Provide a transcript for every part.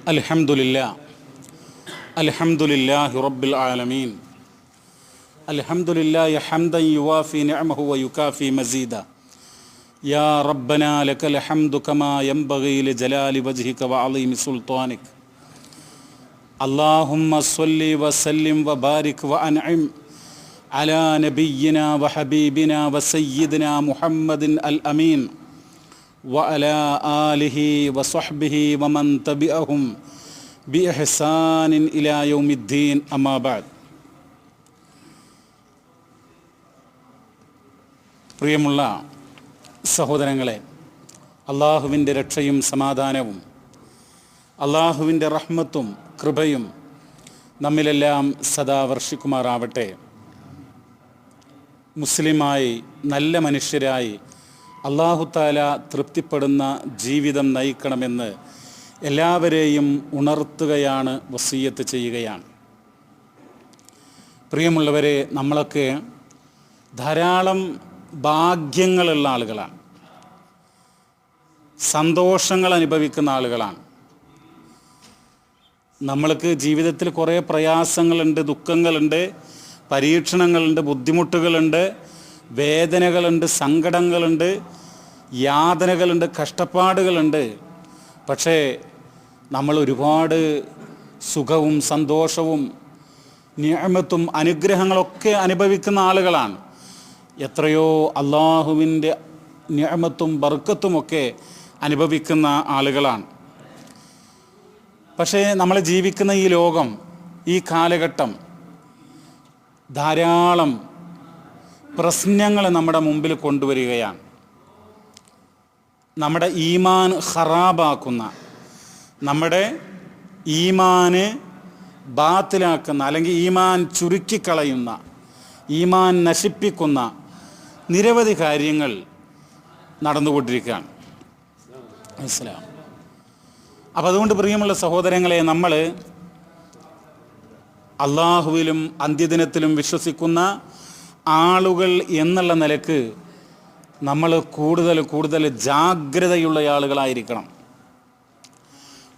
അൽഹംദുലില്ലാഹ് അൽഹംദുലില്ലാഹി റബ്ബിൽ ആലമീൻ അൽഹംദുലില്ലാഹി ഹംദൻ യുവാഫി നിഅമഹു വയുകാഫി മസീദ യാ റബ്ബനാ ലകൽ ഹംദു കമാ യൻബഗി ലിജലാലി വജ്ഹിക വഅളീമി സുൽത്താനിക അല്ലാഹുമ്മ സ്വല്ലി വസല്ലിം വബാരിക് വഅൻഇം അലാ നബിയ്യിനാ വഹബീബിനാ വസയ്യിദിനാ മുഹമ്മദിൻ അൽ അമീൻ വഅലാ ആലിഹി വസ്വഹ്ബിഹി വമൻ തബിഅഹും ബിഇഹ്സാനിൻ ഇലാ യൗമിദ്ദീൻ അമ്മാ ബഅദ്. പ്രിയമുള്ള സഹോദരങ്ങളെ, അള്ളാഹുവിൻ്റെ രക്ഷയും സമാധാനവും അള്ളാഹുവിൻ്റെ റഹ്മത്തും കൃപയും നമ്മിലെല്ലാം സദാ വർഷിക്കുമാറാവട്ടെ. മുസ്ലിമായി നല്ല മനുഷ്യരായി അല്ലാഹു തആല തൃപ്തിപ്പെടുന്ന ജീവിതം നയിക്കണമെന്ന് എല്ലാവരെയും ഉണർത്തുകയാണ്, വസിയ്യത്ത് ചെയ്യുകയാണ്. പ്രിയമുള്ളവരെ, നമ്മളൊക്കെ ധാരാളം ഭാഗ്യങ്ങളുള്ള ആളുകളാണ്, സന്തോഷങ്ങൾ അനുഭവിക്കുന്ന ആളുകളാണ്. നമ്മൾക്ക് ജീവിതത്തിൽ കുറേ പ്രയാസങ്ങളുണ്ട്, ദുഃഖങ്ങളുണ്ട്, പരീക്ഷണങ്ങളുണ്ട്, ബുദ്ധിമുട്ടുകളുണ്ട്, വേദനകളുണ്ട്, സങ്കടങ്ങളുണ്ട്, യാതനകളുണ്ട്, കഷ്ടപ്പാടുകളുണ്ട്. പക്ഷേ നമ്മൾ ഒരുപാട് സുഖവും സന്തോഷവും നിഅമത്തും അനുഗ്രഹങ്ങളൊക്കെ അനുഭവിക്കുന്ന ആളുകളാണ്. എത്രയോ അള്ളാഹുവിൻ്റെ നിഅമത്തും ബർക്കത്തുമൊക്കെ അനുഭവിക്കുന്ന ആളുകളാണ്. പക്ഷേ നമ്മൾ ജീവിക്കുന്ന ഈ ലോകം, ഈ കാലഘട്ടം ധാരാളം പ്രശ്നങ്ങൾ നമ്മുടെ മുമ്പിൽ കൊണ്ടുവരികയാണ്. നമ്മുടെ ഈമാൻ ഖറാബാക്കുന്ന, നമ്മുടെ ഈമാന് ബാത്തിലാക്കുന്ന, അല്ലെങ്കിൽ ഈമാൻ ചുരുക്കിക്കളയുന്ന, ഈമാൻ നശിപ്പിക്കുന്ന നിരവധി കാര്യങ്ങൾ നടന്നുകൊണ്ടിരിക്കുകയാണ്. മനസ്സിലാവും. അപ്പം അതുകൊണ്ട് പ്രിയമുള്ള സഹോദരങ്ങളെ, നമ്മൾ അള്ളാഹുവിലും അന്ത്യദിനത്തിലും വിശ്വസിക്കുന്ന ആളുകൾ എന്നുള്ള നിലക്ക് നമ്മൾ കൂടുതൽ ജാഗ്രതയുള്ള ആളുകളായിരിക്കണം,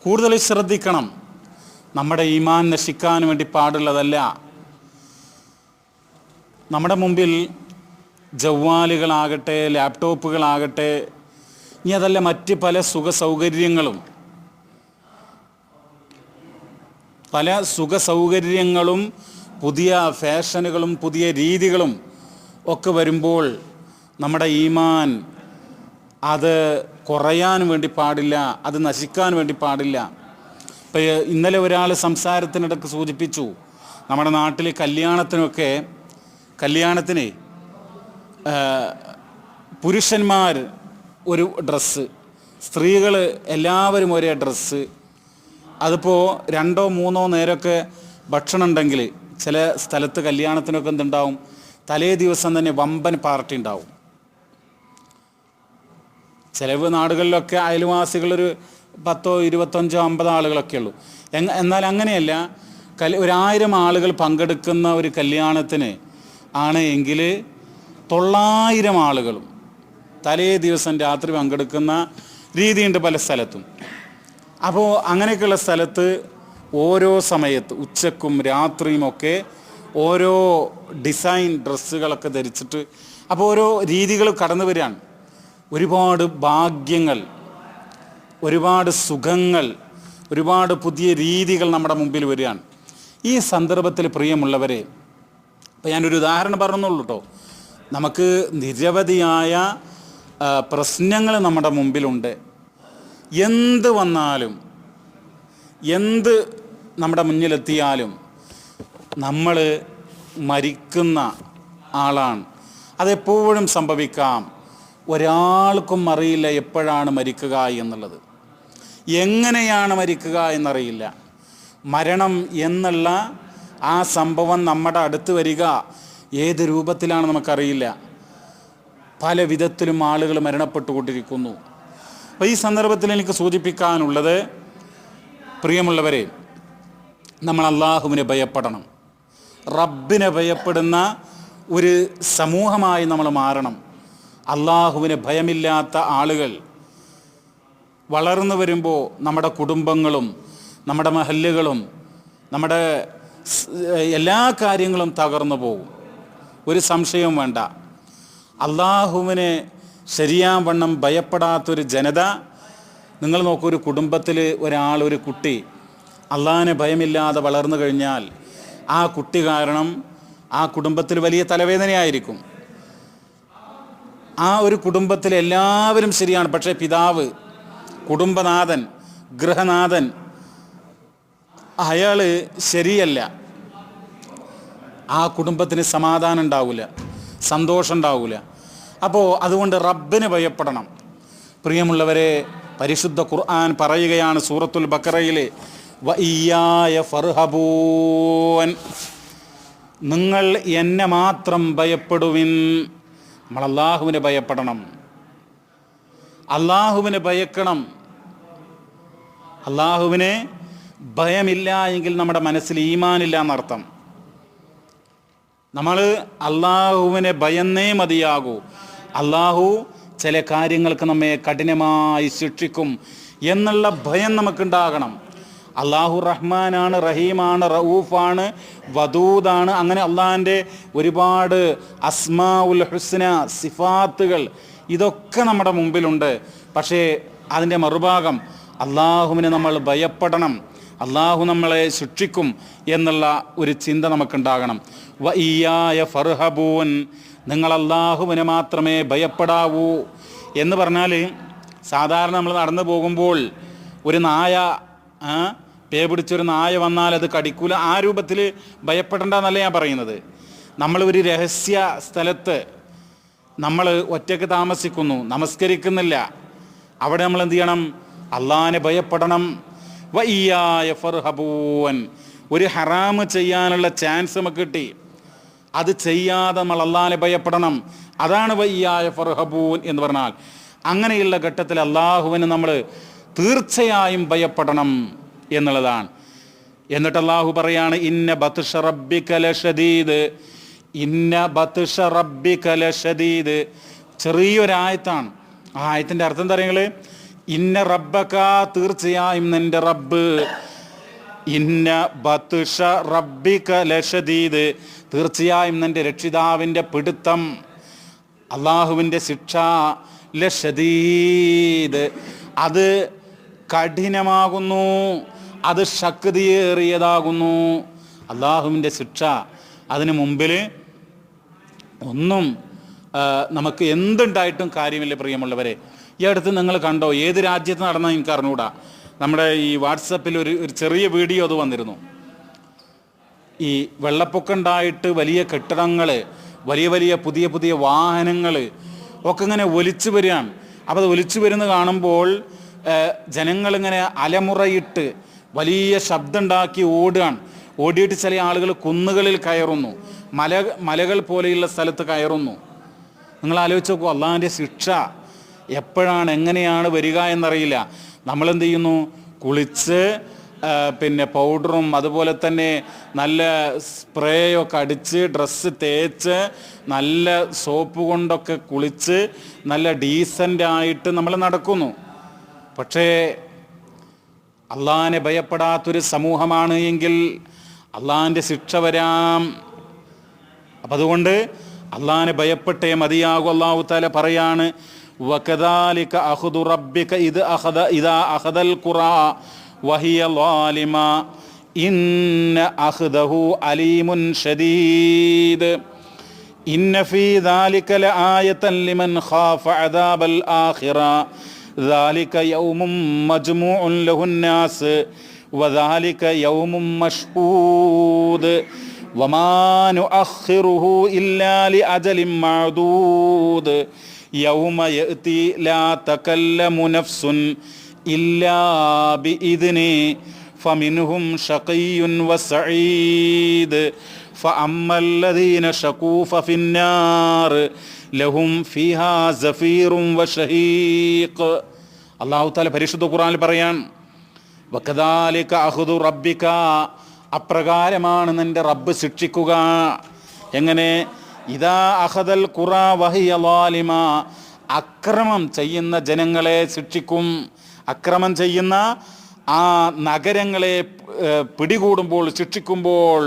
കൂടുതൽ ശ്രദ്ധിക്കണം. നമ്മുടെ ഈമാൻ നശിക്കാൻ വേണ്ടി പാടുള്ളതല്ല. നമ്മുടെ മുമ്പിൽ ജവ്വാലുകളാകട്ടെ, ലാപ്ടോപ്പുകളാകട്ടെ, ഇനി അതല്ല മറ്റ് പല സുഖസൗകര്യങ്ങളും പുതിയ ഫാഷനുകളും പുതിയ രീതികളും ഒക്കെ വരുമ്പോൾ നമ്മുടെ ഈമാൻ അത് കുറയാൻ വേണ്ടി പാടില്ല, അത് നശിക്കാൻ വേണ്ടി പാടില്ല. ഇപ്പം ഇന്നലെ ഒരാൾ സംസാരത്തിനിടയ്ക്ക് സൂചിപ്പിച്ചു, നമ്മുടെ നാട്ടിൽ കല്യാണത്തിന് പുരുഷന്മാർ ഒരു ഡ്രസ്സ്, സ്ത്രീകൾ എല്ലാവരും ഒരേ ഡ്രസ്സ്. അതിപ്പോൾ 2-3 നേരമൊക്കെ ഭക്ഷണം ഉണ്ടെങ്കിൽ ചില സ്ഥലത്ത് കല്യാണത്തിനൊക്കെ എന്തുണ്ടാവും, തലേ ദിവസം തന്നെ വമ്പൻ പാർട്ടി ഉണ്ടാവും. ചില നാടുകളിലൊക്കെ അയൽവാസികളൊരു 10, 25, 50 ആളുകളൊക്കെ ഉള്ളൂ. എന്നാൽ അങ്ങനെയല്ല, 1000 ആളുകൾ പങ്കെടുക്കുന്ന ഒരു കല്യാണത്തിന് ആണ് എങ്കിൽ 900 ആളുകളും തലേ ദിവസം രാത്രി പങ്കെടുക്കുന്ന രീതിയുണ്ട് പല സ്ഥലത്തും. അപ്പോൾ അങ്ങനെയൊക്കെയുള്ള സ്ഥലത്ത് ഓരോ സമയത്ത് ഉച്ചക്കും രാത്രിയുമൊക്കെ ഓരോ ഡിസൈൻ ഡ്രസ്സുകളൊക്കെ ധരിച്ചിട്ട്, അപ്പോൾ ഓരോ രീതികൾ കടന്നു വരികയാണ്. ഒരുപാട് ഭാഗ്യങ്ങൾ, ഒരുപാട് സുഖങ്ങൾ, ഒരുപാട് പുതിയ രീതികൾ നമ്മുടെ മുമ്പിൽ വരികയാണ്. ഈ സന്ദർഭത്തിൽ പ്രിയമുള്ളവരെ, ഇപ്പം ഞാനൊരു ഉദാഹരണം പറഞ്ഞുള്ളൂ കേട്ടോ. നമുക്ക് നിരവധിയായ പ്രശ്നങ്ങൾ നമ്മുടെ മുമ്പിലുണ്ട്. എന്ത് വന്നാലും, എന്ത് നമ്മുടെ മുന്നിലെത്തിയാലും നമ്മൾ മരിക്കുന്ന ആളാണ്. അതെപ്പോഴും സംഭവിക്കാം. ഒരാൾക്കും അറിയില്ല എപ്പോഴാണ് മരിക്കുക എന്നുള്ളത്, എങ്ങനെയാണ് മരിക്കുക എന്നറിയില്ല. മരണം എന്നുള്ള ആ സംഭവം നമ്മുടെ അടുത്ത് വരിക ഏത് രൂപത്തിലാണ് നമുക്കറിയില്ല. പല വിധത്തിലും ആളുകൾ മരണപ്പെട്ടുകൊണ്ടിരിക്കുന്നു. അപ്പോൾ ഈ സന്ദർഭത്തിൽ എനിക്ക് സൂചിപ്പിക്കാനുള്ളത്, പ്രിയമുള്ളവരെ, നമ്മൾ അള്ളാഹുവിനെ ഭയപ്പെടണം. റബ്ബിനെ ഭയപ്പെടുന്ന ഒരു സമൂഹമായി നമ്മൾ മാറണം. അള്ളാഹുവിനെ ഭയമില്ലാത്ത ആളുകൾ വളർന്നു വരുമ്പോൾ നമ്മുടെ കുടുംബങ്ങളും നമ്മുടെ മഹല്ലുകളും നമ്മുടെ എല്ലാ കാര്യങ്ങളും തകർന്നു പോകും. ഒരു സംശയവും വേണ്ട. അള്ളാഹുവിനെ ശരിയാവണ്ണം ഭയപ്പെടാത്തൊരു ജനത, നിങ്ങൾ നോക്കൂ, ഒരു കുടുംബത്തിൽ ഒരു കുട്ടി അള്ളാഹിനെ ഭയമില്ലാതെ വളർന്നു കഴിഞ്ഞാൽ ആ കുട്ടി കാരണം ആ കുടുംബത്തിൽ വലിയ തലവേദനയായിരിക്കും. ആ ഒരു കുടുംബത്തിൽ എല്ലാവരും ശരിയാണ്, പക്ഷേ പിതാവ്, കുടുംബനാഥൻ, ഗൃഹനാഥൻ, അയാൾ ശരിയല്ല. ആ കുടുംബത്തിന് സമാധാനം ഉണ്ടാവില്ല, സന്തോഷം ഉണ്ടാവില്ല. അപ്പോൾ അതുകൊണ്ട് റബ്ബിനെ ഭയപ്പെടണം. പ്രിയമുള്ളവരെ, പരിശുദ്ധ ഖുർആൻ പറയുകയാണ് സൂറത്തുൽ ബഖറയിൽ, വഇയ്യായ ഫർഹബൂൻ, നിങ്ങൾ എന്നെ മാത്രം ഭയപ്പെടുവിൻ. നമ്മൾ അള്ളാഹുവിനെ ഭയപ്പെടണം, അള്ളാഹുവിനെ ഭയക്കണം. അള്ളാഹുവിനെ ഭയമില്ല എങ്കിൽ നമ്മുടെ മനസ്സിൽ ഈമാനില്ല എന്നർത്ഥം. നമ്മൾ അള്ളാഹുവിനെ ഭയന്നേ മതിയാകൂ. അള്ളാഹു ചില കാര്യങ്ങൾക്ക് നമ്മെ കഠിനമായി ശിക്ഷിക്കും എന്നുള്ള ഭയം നമുക്കുണ്ടാകണം. അള്ളാഹു റഹ്മാനാണ്, റഹീമാണ്, റഊഫാണ്, വദൂദാണ്. അങ്ങനെ അള്ളാഹിൻ്റെ ഒരുപാട് അസ്മാഉൽ ഹുസ്ന, സിഫാത്തുകൾ, ഇതൊക്കെ നമ്മുടെ മുമ്പിലുണ്ട്. പക്ഷേ അതിൻ്റെ മറുഭാഗം അള്ളാഹുവിനെ നമ്മൾ ഭയപ്പെടണം, അള്ളാഹു നമ്മളെ ശിക്ഷിക്കും എന്നുള്ള ഒരു ചിന്ത നമുക്കുണ്ടാകണം. വഇയ്യായ ഫർഹബൂൻ, നിങ്ങൾ അള്ളാഹുവിനെ മാത്രമേ ഭയപ്പെടാവൂ എന്ന് പറഞ്ഞാൽ, സാധാരണ നമ്മൾ നടന്നു പോകുമ്പോൾ ഒരു നായ, പേ പിടിച്ചൊരു നായ വന്നാൽ അത് കടിക്കൂല, ആ രൂപത്തിൽ ഭയപ്പെടേണ്ടെന്നല്ല ഞാൻ പറയുന്നത്. നമ്മൾ ഒരു രഹസ്യ സ്ഥലത്ത് നമ്മൾ ഒറ്റയ്ക്ക് താമസിക്കുന്നു, നമസ്കരിക്കുന്നില്ല, അവിടെ നമ്മൾ എന്ത് ചെയ്യണം? അള്ളാഹിനെ ഭയപ്പെടണം. വഇയ്യായ ഫർഹബൂൻ, ഒരു ഹറാമ് ചെയ്യാനുള്ള ചാൻസ് നമുക്ക് കിട്ടി, അത് ചെയ്യാതെ നമ്മൾ അള്ളാഹിനെ ഭയപ്പെടണം. അതാണ് വഇയ്യായ ഫർഹബൂൻ എന്ന് പറഞ്ഞാൽ. അങ്ങനെയുള്ള ഘട്ടത്തിൽ അള്ളാഹുവിനെ നമ്മൾ തീർച്ചയായും ഭയപ്പെടണം എന്നുള്ളതാണ്. എന്നിട്ട് അള്ളാഹു പറയാണ്, ഇന്ന ബത്ഷ റബ്ബിക ലശദീദ്, ഇന്ന ബത്ഷ റബ്ബിക ലശദീദ്. ചെറിയൊരായത്താണ്. ആ ആയത്തിൻ്റെ അർത്ഥം എന്താ പറയുക? ഇന്ന റബ്ബക, തീർച്ചയായും നിന്റെ റബ്ബ്, ഇന്ന ബത്ഷ റബ്ബിക ലശദീദ്, തീർച്ചയായും നിന്റെ രക്ഷിതാവിൻ്റെ പിടുത്തം, അള്ളാഹുവിൻ്റെ ശിക്ഷ, ലശദീദ്, അത് കഠിനമാകുന്നു, അത് ശക്തിയേറിയതാകുന്നു. അള്ളാഹുവിൻ്റെ ശിക്ഷ, അതിന് മുമ്പിൽ ഒന്നും നമുക്ക് എന്തുണ്ടായിട്ടും കാര്യമില്ല. പ്രിയമുള്ളവരെ, ഈ അടുത്ത് നിങ്ങൾ കണ്ടോ, ഏത് രാജ്യത്ത് നടന്നാൽ എനിക്ക് അറിഞ്ഞൂടാ, നമ്മുടെ ഈ വാട്സപ്പിൽ ഒരു ചെറിയ വീഡിയോ അത് വന്നിരുന്നു. ഈ വെള്ളപ്പൊക്കം ഉണ്ടായിട്ട് വലിയ കെട്ടിടങ്ങൾ, വലിയ വലിയ പുതിയ പുതിയ വാഹനങ്ങൾ ഒക്കെ ഇങ്ങനെ ഒലിച്ചു വരികയാണ്. അപ്പോൾ അത് ഒലിച്ചു വരുന്നത് കാണുമ്പോൾ ജനങ്ങളിങ്ങനെ അലമുറയിട്ട് വലിയ ശബ്ദമുണ്ടാക്കി ഓടുകയാണ്. ഓടിയിട്ട് ചില ആളുകൾ കുന്നുകളിൽ കയറുന്നു, മലകൾ പോലെയുള്ള സ്ഥലത്ത് കയറുന്നു. നിങ്ങൾ ആലോചിച്ച് നോക്കൂ, അള്ളാഹിൻ്റെ ശിക്ഷ എപ്പോഴാണ്, എങ്ങനെയാണ് വരിക എന്നറിയില്ല. നമ്മളെന്ത് ചെയ്യുന്നു? കുളിച്ച് പിന്നെ പൗഡറും അതുപോലെ തന്നെ നല്ല സ്പ്രേയൊക്കെ അടിച്ച്, ഡ്രസ്സ് തേച്ച്, നല്ല സോപ്പ് കൊണ്ടൊക്കെ കുളിച്ച് നല്ല ഡീസൻ്റായിട്ട് നമ്മൾ നടക്കുന്നു. പക്ഷേ അള്ളാഹിനെ ഭയപ്പെടാത്തൊരു സമൂഹമാണ് എങ്കിൽ അള്ളാഹിൻ്റെ ശിക്ഷ വരാം. അപ്പം അതുകൊണ്ട് അള്ളാഹിനെ ഭയപ്പെട്ടേ മതിയാകും. അള്ളാഹു തആല പറയാണ്, വകദാലിക അഖ്ദു റബ്ബിക ഇദാ അഖദൽ ഖുറാ വഹിയ ളാലിമ ഇന്ന അഖ്ദഹു അലീമുൻ ശദീദ് ഇന്ന ഫീ ദാലിക ലആയതൻ ലിമൻ ഖാഫ അദാബൽ ആഖിറ ذلك يوم مجموع له الناس وذلك يوم مشهود وما نؤخره إلا لأجل معدود يوم يأتي لا تكلم نفس إلا بإذنه فمنهم شقي وسعيد فأما الذين شقوا ففي النار ലഹും ഫീഹാ സഫീറും വശഹീഖ്. അല്ലാഹു തആല പരിശുദ്ധ ഖുർആനിൽ പറയാൻ, വകദാലിക അഖ്ദു റബ്ബിക, അപ്രകാരമാണ് നിന്റെ റബ്ബ് ശിക്ഷിക്കുക. എങ്ങനെ? ഇദാ അഖദൽ ഖുറാ വഹിയ ളാലിമ, അക്രമം ചെയ്യുന്ന ജനങ്ങളെ ശിക്ഷിക്കും. അക്രമം ചെയ്യുന്ന ആ നഗരങ്ങളെ പിടികൂടുമ്പോൾ, ശിക്ഷിക്കുമ്പോൾ,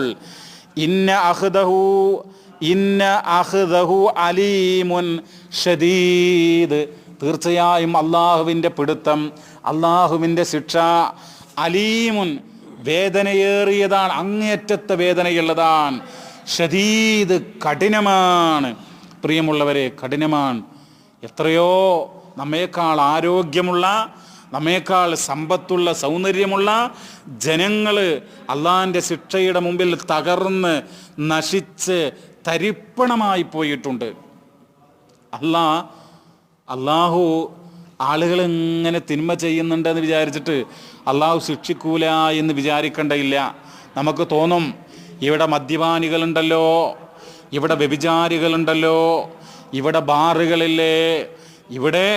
ഇന്ന അഖ്ദഹു അലീമുൻ ഷദീദ്, തീർച്ചയായും അള്ളാഹുവിൻ്റെ പിടുത്തം, അള്ളാഹുവിൻ്റെ ശിക്ഷ അലീമുൻ വേദനയേറിയതാണ്, അങ്ങേയറ്റത്തെ വേദനയുള്ളതാണ്. ഷദീദ് കഠിനമാണ്. പ്രിയമുള്ളവരെ, കഠിനമാണ്. എത്രയോ നമ്മേക്കാൾ ആരോഗ്യമുള്ള, നമ്മേക്കാൾ സമ്പത്തുള്ള, സൗന്ദര്യമുള്ള ജനങ്ങൾ അള്ളാഹിൻ്റെ ശിക്ഷയുടെ മുമ്പിൽ തകർന്ന് നശിച്ച് തരിപ്പണമായി പോയിട്ടുണ്ട്. അള്ളാഹു ആളുകൾ ഇങ്ങനെ തിന്മ ചെയ്യുന്നുണ്ടെന്ന് വിചാരിച്ചിട്ട് അള്ളാഹു ശിക്ഷിക്കൂല എന്ന് വിചാരിക്കേണ്ടയില്ല. നമുക്ക് തോന്നും ഇവിടെ മദ്യപാനികളുണ്ടല്ലോ, ഇവിടെ വ്യഭിചാരികളുണ്ടല്ലോ, ഇവിടെ ബാറുകളില്ലേ, ഇവിടെ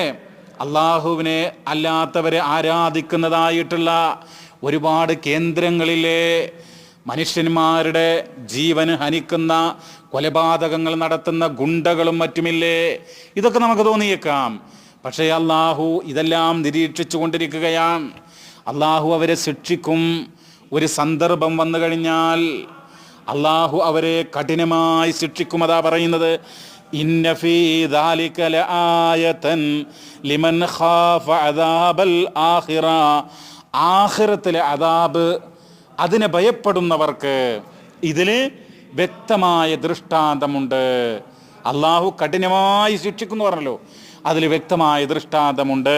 അള്ളാഹുവിനെ അല്ലാത്തവരെ ആരാധിക്കുന്നതായിട്ടുള്ള ഒരുപാട് കേന്ദ്രങ്ങളിലെ മനുഷ്യന്മാരുടെ ജീവന് ഹനിക്കുന്ന കൊലപാതകങ്ങൾ നടത്തുന്ന ഗുണ്ടകളും മറ്റുമില്ലേ. ഇതൊക്കെ നമുക്ക് തോന്നിയേക്കാം. പക്ഷേ അള്ളാഹു ഇതെല്ലാം നിരീക്ഷിച്ചു കൊണ്ടിരിക്കുകയാണ്. അള്ളാഹു അവരെ ശിക്ഷിക്കും. ഒരു സന്ദർഭം വന്നു കഴിഞ്ഞാൽ അള്ളാഹു അവരെ കഠിനമായി ശിക്ഷിക്കും. അതാ പറയുന്നത്, ഇന്ന ഫീ ദാലിക ലആയതൻ ലിമൻ ഖാഫ അദാബൽ ആഖിറ, ആഖിറത്തിലെ അദാബ്, അതിനെ ഭയപ്പെടുന്നവർക്ക് ഇതിൽ വ്യക്തമായ ദൃഷ്ടാന്തമുണ്ട്. അള്ളാഹു കഠിനമായി ശിക്ഷിക്കുന്നു പറഞ്ഞല്ലോ, അതിൽ വ്യക്തമായ ദൃഷ്ടാന്തമുണ്ട്.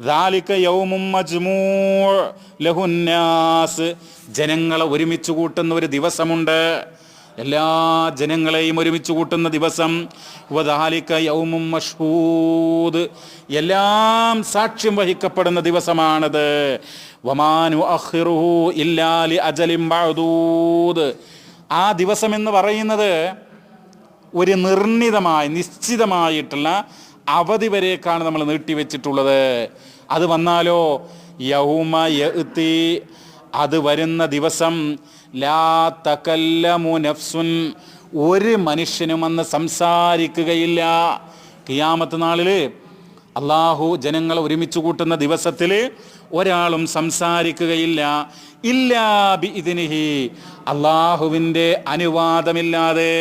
ദാലിക യൗമും മജ്മൂഉ ലഹുന്നാസ്, ജനങ്ങളെ ഒരുമിച്ച് കൂട്ടുന്ന ഒരു ദിവസമുണ്ട്, എല്ലാ ജനങ്ങളെയും ഒരുമിച്ച് കൂട്ടുന്ന ദിവസം. വദാലിക യൗമും മഷ്ഹൂദ്, എല്ലാം സാക്ഷ്യം വഹിക്കപ്പെടുന്ന ദിവസമാണത്. വമാനു അഖിറുഹു ഇല്ലാ ലി അജലിൻ മഅദൂദ്, ആ ദിവസം എന്ന് പറയുന്നത് ഒരു നിർണിതമായ, നിശ്ചിതമായിട്ടുള്ള അവധി വരേക്കാണ് നമ്മൾ നീട്ടിവെച്ചിട്ടുള്ളത്. അത് വന്നാലോ യൗമ യഅ്തി, അത് വരുന്ന ദിവസം, ലാ തകല്ലമു നഫ്സുൻ, ഒരു മനുഷ്യനും അന്ന് സംസാരിക്കുകയില്ല. ഖിയാമത്ത് നാളിൽ അള്ളാഹു ജനങ്ങളെ ഒരുമിച്ച് കൂട്ടുന്ന ദിവസത്തിൽ ഒരാളും സംസാരിക്കുകയില്ല. ഇല്ലാ ബിഇദ്നിഹി, അള്ളാഹുവിൻ്റെ അനുവാദമില്ലാതെ,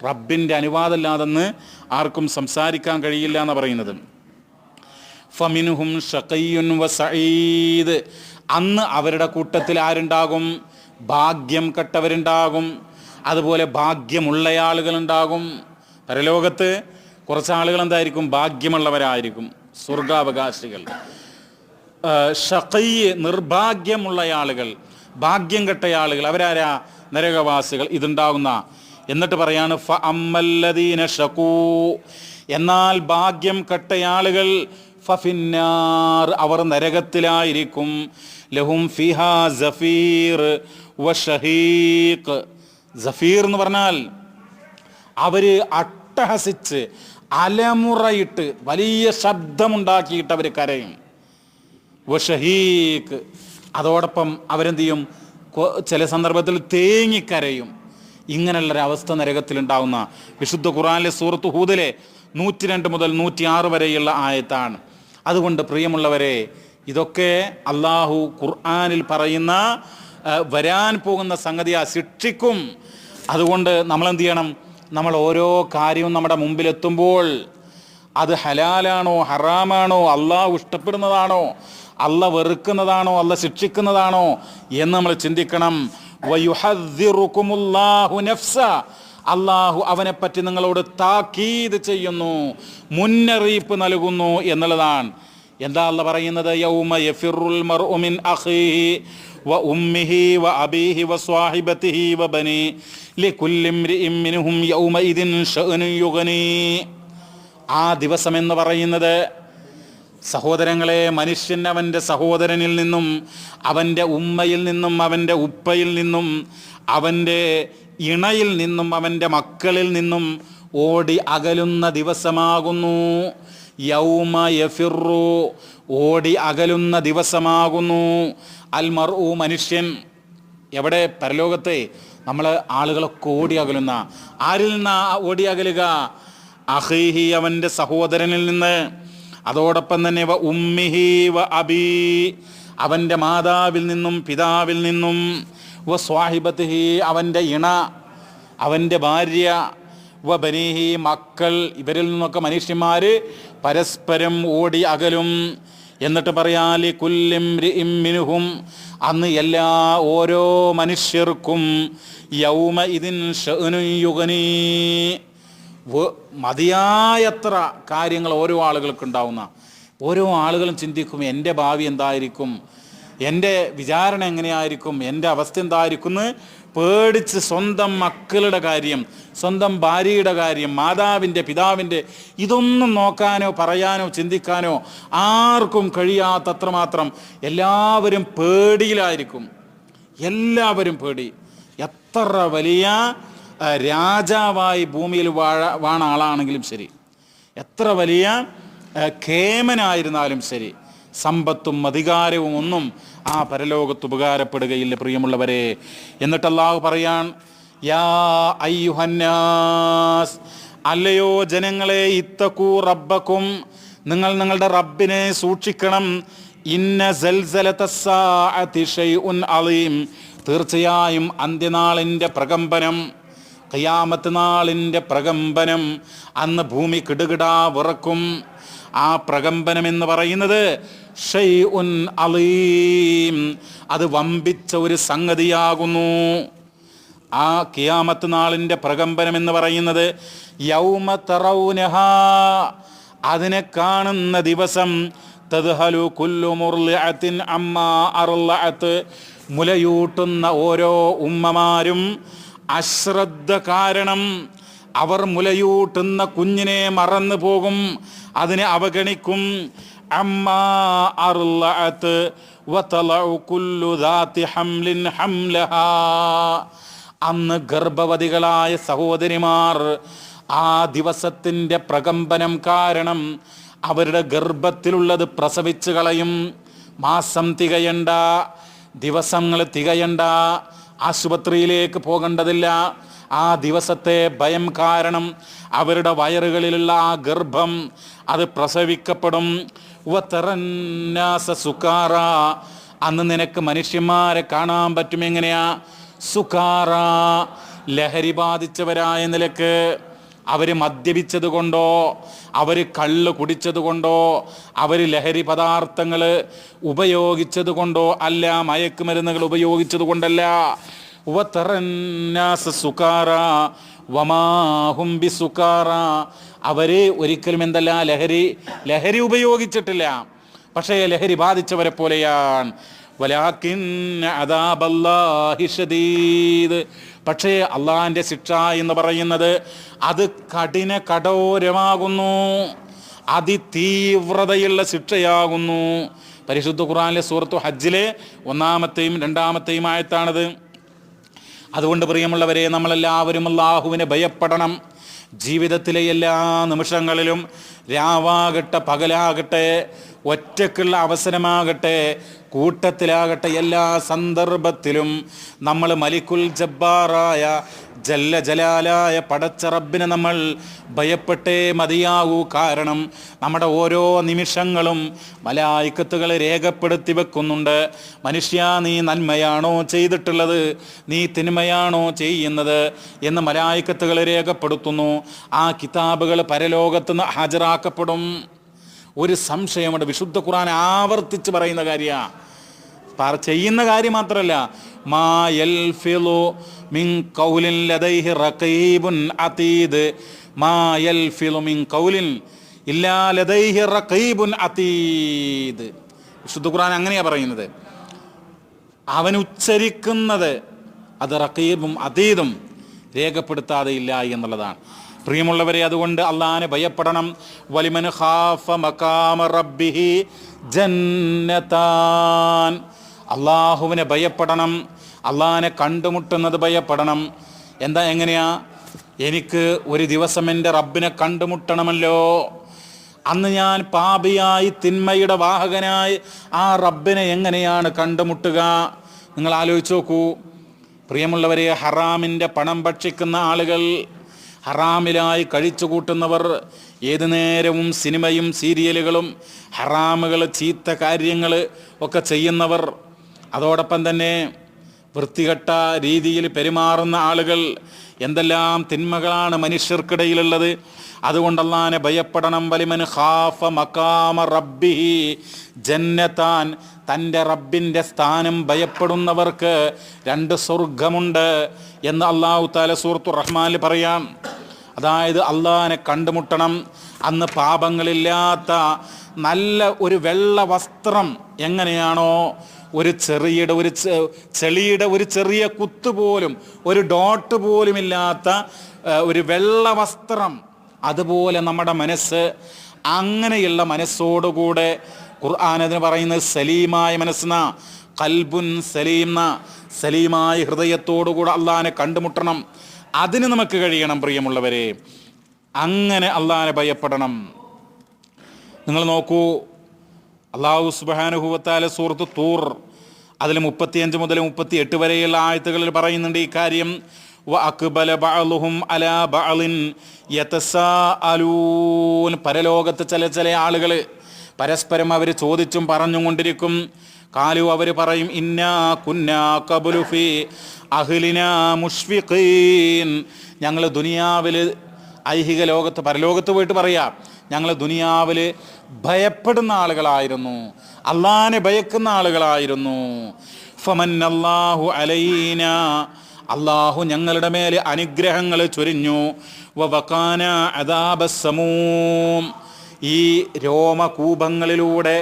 റബ്ബിൻ്റെ അനുവാദമില്ലാതെന്ന് ആർക്കും സംസാരിക്കാൻ കഴിയില്ല എന്ന് പറയുന്നത്. ഫമിൻഹും ഷഖയ്യുൻ വസഈദ്, അന്ന് അവരുടെ കൂട്ടത്തിൽ ആരുണ്ടാകും? ഭാഗ്യം കെട്ടവരുണ്ടാകും, അതുപോലെ ഭാഗ്യമുള്ള ആളുകളുണ്ടാകും. പരലോകത്ത് കുറച്ച് ആളുകൾ എന്തായിരിക്കും? ഭാഗ്യമുള്ളവരായിരിക്കും, സ്വർഗാവകാശികൾ. ഷഖയ്യ്, നിർഭാഗ്യമുള്ള ആളുകൾ, ഭാഗ്യം കെട്ട ആളുകൾ, അവരാരാ? നരകവാസികൾ. ഇതുണ്ടാകുന്ന, എന്നിട്ട് പറയാണ് ഫ അമ്മല്ലദീന ഷഖൂ, എന്നാൽ ഭാഗ്യം കെട്ട ആളുകൾ ഫഫിന്നാർ, അവർ നരകത്തിലായിരിക്കും. ലഹും ഫിഹാ സഫീർ വശഹീഖ്, സഫീർ എന്ന് പറഞ്ഞാൽ അവര് അട്ടഹസിച്ച് അലമുറയിട്ട് വലിയ ശബ്ദമുണ്ടാക്കിയിട്ട് അവർ കരയും. വശഹീഖ്, അതോടൊപ്പം അവരെന്ത് ചെയ്യും? ചില സന്ദർഭത്തിൽ തേങ്ങിക്കരയും. ഇങ്ങനെയുള്ളൊരവസ്ഥ നരകത്തിലുണ്ടാവുന്ന വിശുദ്ധ ഖുർആനിലെ സൂറത്ത് ഹൂദിലെ 102 മുതൽ 106 വരെയുള്ള ആയത്താണ്. അതുകൊണ്ട് പ്രിയമുള്ളവരെ, ഇതൊക്കെ അള്ളാഹു ഖുർആനിൽ പറയുന്ന വരാൻ പോകുന്ന സംഗതിയാ, ശിക്ഷിക്കും. അതുകൊണ്ട് നമ്മളെന്ത് ചെയ്യണം? നമ്മൾ ഓരോ കാര്യവും നമ്മുടെ മുമ്പിലെത്തുമ്പോൾ അത് ഹലാലാണോ ഹറാമാണോ, അള്ളാഹു ഇഷ്ടപ്പെടുന്നതാണോ, അള്ളാഹ് വെറുക്കുന്നതാണോ, അള്ളാഹ് ശിക്ഷിക്കുന്നതാണോ എന്ന് നമ്മൾ ചിന്തിക്കണം. വയുഹദ്ദിറുകുമുല്ലാഹു നഫ്സ, അള്ളാഹു അവനെപ്പറ്റി നിങ്ങളോട് താക്കീത് ചെയ്യുന്നു, മുന്നറിയിപ്പ് നൽകുന്നു എന്നുള്ളതാണ്. എന്താ അള്ളാഹ് പറയുന്നത്? യൗമ യഫിറുൽ മർഉ മിൻ അഖീഹി വ ഉമ്മിഹി വ അബീഹി വ സ്വാഹിബതിഹി വ ബനി ലികുല്ലി ഇംറിഇൻ മിൻഹും യൗമഇദിൻ ശഅ്നുൻ യുഗ്നി. ആ ദിവസം എന്ന് പറയുന്നത്, സഹോദരങ്ങളെ, മനുഷ്യൻ അവൻ്റെ സഹോദരനിൽ നിന്നും, അവൻ്റെ ഉമ്മയിൽ നിന്നും, അവൻ്റെ ഉപ്പയിൽ നിന്നും, അവൻ്റെ ഇണയിൽ നിന്നും, അവൻ്റെ മക്കളിൽ നിന്നും ഓടി അകലുന്ന ദിവസമാകുന്നു. യൗമ യഫിറു, ഓടി അകലുന്ന ദിവസമാകുന്നു. അൽ മർഉ, മനുഷ്യൻ. എവിടെ? പരലോകത്തെ നമ്മൾ ആളുകളൊക്കെ ഓടി അകലുന്ന, ആരിൽ നിന്നാ ഓടി അകലുക? അഖീഹി, അവൻ്റെ സഹോദരനിൽ നിന്ന്. അതോടൊപ്പം തന്നെ വ ഉമ്മിഹി വ അബീ, അവൻ്റെ മാതാവിൽ നിന്നും പിതാവിൽ നിന്നും, വ സ്വാഹിബത്തിഹി അവൻ്റെ ഇണ, അവൻ്റെ ഭാര്യ, വ ബനീഹി മക്കൾ, ഇവരിൽ നിന്നൊക്കെ മനുഷ്യന്മാർ പരസ്പരം ഓടി അകലും. എന്നിട്ട് പറയാലി കുല്ലിം മിൻഹും അന്ന് ഓരോ മനുഷ്യർക്കും യൗമ ഇതിൻ ഷഅ്നുൻ യുഗ്നീ മതിയായത്ര കാര്യങ്ങൾ ഓരോ ആളുകൾക്കുണ്ടാവുന്ന. ഓരോ ആളുകളും ചിന്തിക്കും എൻ്റെ ഭാവി എന്തായിരിക്കും, എൻ്റെ വിചാരണ എങ്ങനെയായിരിക്കും, എൻ്റെ അവസ്ഥ എന്തായിരിക്കും എന്ന് പേടിച്ച് സ്വന്തം മക്കളുടെ കാര്യം, സ്വന്തം ഭാര്യയുടെ കാര്യം, മാതാവിൻ്റെ പിതാവിൻ്റെ ഇതൊന്നും നോക്കാനോ പറയാനോ ചിന്തിക്കാനോ ആർക്കും കഴിയാത്തത്രമാത്രം എല്ലാവരും പേടിയിലായിരിക്കും. എല്ലാവരും പേടി. എത്ര വലിയ രാജാവായി ഭൂമിയിൽ വാണ ആളാണെങ്കിലും ശരി, എത്ര വലിയ കേമനായിരുന്നാലും ശരി, സമ്പത്തും അധികാരവും ഒന്നും ആ പരലോകത്ത് ഉപകാരപ്പെടുകയില്ല പ്രിയമുള്ളവരെ. എന്നിട്ട് അല്ലാഹു പറയാൻ, യാ അയ്യുഹന്നാസ്, അല്ലയോ ജനങ്ങളെ, ഇത്തഖൂ റബ്ബക്കും, നിങ്ങൾ നിങ്ങളുടെ റബ്ബിനെ സൂക്ഷിക്കണം. ഇന്ന സൽസലത്തസ്സാഅതി ശൈഉൻ അളീം, തീർച്ചയായും അന്ത്യനാളിൻ്റെ പ്രകമ്പനം, ഖിയാമത്ത് നാളിൻ്റെ പ്രകമ്പനം, അന്ന് ഭൂമി കിടുകിടാ വിറക്കും. ആ പ്രകമ്പനം എന്ന് പറയുന്നത് ഷൈഉൻ അളീം, അത് വമ്പിച്ച ഒരു സംഗതിയാകുന്നു. ആ ഖിയാമത്ത് നാളിൻ്റെ പ്രകമ്പനം എന്ന് പറയുന്നത് യൗമ തറൗനഹാ, അതിനെ കാണുന്ന ദിവസം, തദ്ഹലു കുല്ലു മുർളിഅത്തിൻ അമ്മാ അർളഅത്ത്, മുലയൂട്ടുന്ന ഓരോ ഉമ്മമാരും അശ്രദ്ധ കാരണം അവർ മുലയൂട്ടുന്ന കുഞ്ഞിനെ മറന്നു പോകും, അതിനെ അവഗണിക്കും. അമ്മാ അർളഅത്ത് വതലഉ കുല്ലു ദാതി ഹംലിൻ ഹംലഹാ, അന്ന് ഗർഭവതികളായ സഹോദരിമാർ ആ ദിവസത്തിൻ്റെ പ്രകമ്പനം കാരണം അവരുടെ ഗർഭത്തിലുള്ളത് പ്രസവിച്ചു കളയും. മാസം തികയണ്ട, ദിവസങ്ങൾ തികയണ്ട, ആശുപത്രിയിലേക്ക് പോകേണ്ടതില്ല. ആ ദിവസത്തെ ഭയം കാരണം അവരുടെ വയറുകളിലുള്ള ആ ഗർഭം അത് പ്രസവിക്കപ്പെടും. വതറന്നാസ സുകാറ, അന്ന് നിനക്ക് മനുഷ്യന്മാരെ കാണാൻ പറ്റും. എങ്ങനെയാ? സുകാറ, ലഹരി ബാധിച്ചവരായ നിലക്ക്. അവർ മദ്യപിച്ചത് കൊണ്ടോ, അവർ കള്ള് കുടിച്ചത് കൊണ്ടോ, അവർ ലഹരി പദാർത്ഥങ്ങൾ ഉപയോഗിച്ചത് കൊണ്ടോ അല്ല, മയക്കുമരുന്നുകൾ ഉപയോഗിച്ചത് കൊണ്ടല്ല. വതറന്നാസ സുകാറ വമാ ഹും ബിസുകാറ, അവര് ഒരിക്കലും എന്തല്ല, ലഹരി ഉപയോഗിച്ചിട്ടില്ല, പക്ഷേ ലഹരി ബാധിച്ചവരെ പോലെയാണ്. വലാകിന്ന അദാബല്ലാഹി ശദീദ്, പക്ഷേ അള്ളാഹിൻ്റെ ശിക്ഷ എന്ന് പറയുന്നത് അത് കഠോരമാകുന്നു, അതിതീവ്രതയുള്ള ശിക്ഷയാകുന്നു. പരിശുദ്ധ ഖുർആനിലെ സൂറത്തു ഹജ്ജിലെ 1-ാമത്തെയും 2-ാമത്തെയും ആയത്താണത്. അതുകൊണ്ട് പ്രിയമുള്ളവരെ, നമ്മളെല്ലാവരും അല്ലാഹുവിനെ ഭയപ്പെടണം. ജീവിതത്തിലെ എല്ലാ നിമിഷങ്ങളിലും, രാവാകട്ടെ പകലാകട്ടെ, ഒറ്റക്കുള്ള അവസരമാകട്ടെ കൂട്ടത്തിലാകട്ടെ, എല്ലാ സന്ദർഭത്തിലും നമ്മൾ മലിക്കുൽ ജബ്ബാറായ ജല്ല ജലാലായ പടച്ച റബ്ബിനെ നമ്മൾ ഭയപ്പെട്ടേ മതിയാകൂ. കാരണം നമ്മുടെ ഓരോ നിമിഷങ്ങളും മലായിക്കത്തുകൾ രേഖപ്പെടുത്തി വെക്കുന്നുണ്ട്. മനുഷ്യ, നീ നന്മയാണോ ചെയ്തിട്ടുള്ളത്, നീ തിന്മയാണോ ചെയ്യുന്നത് എന്ന് മലായിക്കത്തുകൾ രേഖപ്പെടുത്തുന്നു. ആ കിതാബുകൾ പരലോകത്ത് നിന്ന് ഹാജരാക്കപ്പെടും. ഒരു സംശയമുണ്ട്, വിശുദ്ധ ഖുർആൻ ആവർത്തിച്ച് പറയുന്ന കാര്യമാണ്, ചെയ്യുന്ന കാര്യം മാത്രമല്ല. മാ യൽഫിളു മിൻ ഖൗലിൻ ലദൈഹി റഖീബുൻ അതീദ്, മാ യൽഫിളു മിൻ ഖൗലിൻ ഇല്ലാ ലദൈഹി റഖീബുൻ അതീദ്. വിശുദ്ധ ഖുർആൻ അങ്ങനെയാണ് പറയുന്നത്. അവൻ ഉച്ചരിക്കുന്നത് അത് റഖീബും അതീദും രേഖപ്പെടുത്താതെ ഇല്ല എന്നുള്ളതാണ്. പ്രിയമുള്ളവരെ, അതുകൊണ്ട് അള്ളാഹിനെ ഭയപ്പെടണം. വലിമൻ ഖാഫ മഖാമ റബ്ബിഹി ജന്നതാൻ, അള്ളാഹുവിനെ ഭയപ്പെടണം, അള്ളാഹിനെ കണ്ടുമുട്ടുന്നത് ഭയപ്പെടണം. എങ്ങനെയാ? എനിക്ക് ഒരു ദിവസം എൻ്റെ റബ്ബിനെ കണ്ടുമുട്ടണമല്ലോ. അന്ന് ഞാൻ പാപിയായി തിന്മയുടെ വാഹകനായി ആ റബ്ബിനെ എങ്ങനെയാണ് കണ്ടുമുട്ടുക? നിങ്ങൾ ആലോചിച്ച് നോക്കൂ പ്രിയമുള്ളവരെ. ഹറാമിൻ്റെ പണം ഭക്ഷിക്കുന്ന ആളുകൾ, ഹറാമിലായി കഴിച്ചു കൂട്ടുന്നവർ, ഏതു നേരവും സിനിമയും സീരിയലുകളും ഹറാമുകൾ, ചീത്ത കാര്യങ്ങൾ ഒക്കെ ചെയ്യുന്നവർ, അതോടൊപ്പം തന്നെ വൃത്തികെട്ട രീതിയിൽ പെരുമാറുന്ന ആളുകൾ, എന്തെല്ലാം തിന്മകളാണ് മനുഷ്യർക്കിടയിലുള്ളത്. അതുകൊണ്ട് അല്ലാഹുവിനെ ഭയപ്പെടണം. വലിമൻ ഖാഫ മഖാമ റബ്ബിഹി ജന്നതാൻ, തൻ്റെ റബ്ബിൻ്റെ സ്ഥാനം ഭയപ്പെടുന്നവർക്ക് 2 സ്വർഗമുണ്ട് എന്ന് അല്ലാഹു തആല സൂറത്തുർ റഹ്മാനിൽ പറയാം. അതായത് അല്ലാഹുവിനെ കണ്ടുമുട്ടണം. അന്ന് പാപങ്ങളില്ലാത്ത നല്ല ഒരു വെള്ള വസ്ത്രം എങ്ങനെയാണോ ഒരു ചെളിയുടെ ഒരു ചെറിയ കുത്തുപോലും, ഒരു ഡോട്ട് പോലും ഇല്ലാത്ത ഒരു വെള്ള വസ്ത്രം, അതുപോലെ നമ്മുടെ മനസ്സ്. അങ്ങനെയുള്ള മനസ്സോടുകൂടെ ഖുർആൻ അതിന് പറയുന്നത് സലീമായ മനസ്സെന്ന, ഖൽബുൻ സലീം, സലീമായ ഹൃദയത്തോടുകൂടെ അള്ളാഹിനെ കണ്ടുമുട്ടണം. അതിന് നമുക്ക് കഴിയണം പ്രിയമുള്ളവരെ. അങ്ങനെ അള്ളാഹിനെ ഭയപ്പെടണം. നിങ്ങൾ നോക്കൂ, അല്ലാഹു സുബ്ഹാനഹു വ തആല സൂറത്ത് തൂർ അതിൽ 35 മുതൽ 38 വരെയുള്ള ആയത്തുകളിൽ പറയുന്നുണ്ട് ഈ കാര്യം. വ അഖ്ബല ബഅലുഹും അലാ ബഅലിൻ യതസാഅലൂൻ, പരലോകത്ത് ചില ആളുകൾ പരസ്പരം അവർ ചോദിച്ചും പറഞ്ഞും കൊണ്ടിരിക്കും. കാലു, അവർ പറയും, ഇന്നാ കുന്നാ ഖബ്ലു ഫീ അഹ്ലിനാ മുഷ്ഫിഖീൻ, ഞങ്ങൾ ദുനിയാവിൽ, ഐഹിക ലോകത്ത്, പരലോകത്ത് പോയിട്ട് പറയാം, ഞങ്ങൾ ദുനിയാവിൽ ഭയപ്പെടുന്ന ആളുകളായിരുന്നു, അള്ളാഹിനെ ഭയക്കുന്ന ആളുകളായിരുന്നു. ഫമന്നല്ലാഹു അലൈന, അള്ളാഹു ഞങ്ങളുടെ മേൽ അനുഗ്രഹങ്ങൾ ചൊരിഞ്ഞു. വവഖാന അദാബസ്സമൂം, ഈ രോമകൂപങ്ങളിലൂടെ,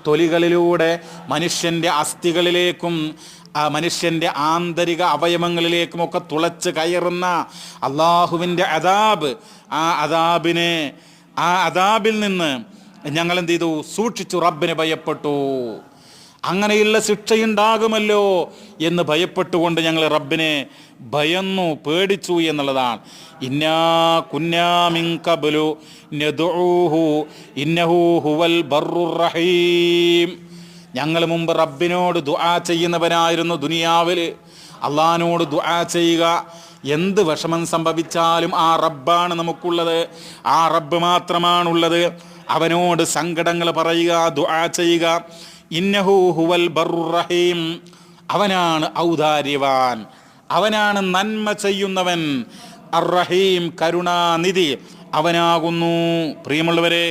തൊലികളിലൂടെ മനുഷ്യൻ്റെ അസ്ഥികളിലേക്കും മനുഷ്യൻ്റെ ആന്തരിക അവയവങ്ങളിലേക്കുമൊക്കെ തുളച്ച് കയറുന്ന അള്ളാഹുവിൻ്റെ അദാബ്, ആ അദാബിൽ നിന്ന് ഞങ്ങൾ എന്ത് ചെയ്തു? സൂക്ഷിച്ചു, റബ്ബിനെ ഭയപ്പെട്ടു. അങ്ങനെയുള്ള ശിക്ഷയുണ്ടാകുമല്ലോ എന്ന് ഭയപ്പെട്ടുകൊണ്ട് ഞങ്ങൾ റബ്ബിനെ ഭയന്നു, പേടിച്ചു എന്നുള്ളതാണ്. ഇന്നാ കുന്നാ മിൻ ഖബ്ലു നദ്ഉഹു ഇന്നഹു ഹുവൽ ബർറുർ റഹീം, ഞങ്ങൾ മുമ്പ് റബ്ബിനോട് ദുആ ചെയ്യുന്നവനായിരുന്നു. ദുനിയാവിൽ അള്ളാഹിനോട് ദുആ ചെയ്യുക, എന്ത് വിഷമം സംഭവിച്ചാലും ആ റബ്ബാണ് നമുക്കുള്ളത്, ആ റബ്ബ് മാത്രമാണുള്ളത്. അവനോട് സങ്കടങ്ങൾ പറയുക, ദുആ ചെയ്യുക. ഇന്നഹു ഹുവൽ ബർറുർ റഹീം, അവനാണ് ഔദാര്യവാൻ, അവനാണ് നന്മ ചെയ്യുന്നവൻ. അർ റഹീം, കരുണാനിധി അവനാകുന്നു. പ്രിയമുള്ളവരെ,